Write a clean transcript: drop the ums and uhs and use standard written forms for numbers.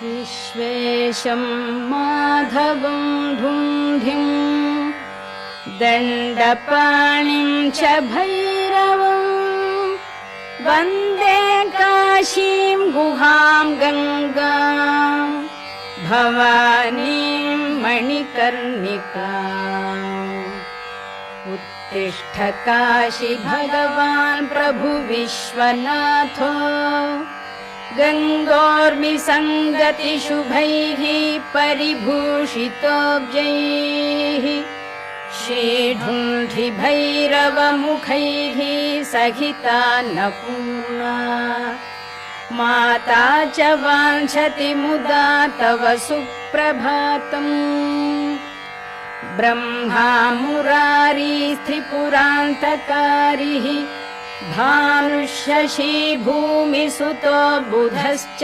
विश्वेशं माधवं ढुण्ढिं दण्डपाणिं च भैरवं वन्दे काशीं गुहां गङ्गां भवानीं मणिकर्णिकाम्। उत्तिष्ठ काशी भगवान् प्रभु विश्वनाथो गङ्गोर्मि सङ्गति शुभैः परिभूषितोऽब्जैः श्रीढुण्ढि भैरवमुखैः सहितान्नपूर्णा माता च वाञ्छति मुदा तव सुप्रभातम्। ब्रह्मा मुरारी त्रिपुरान्तकारिः भानुः शशी भूमिसुतो बुधश्च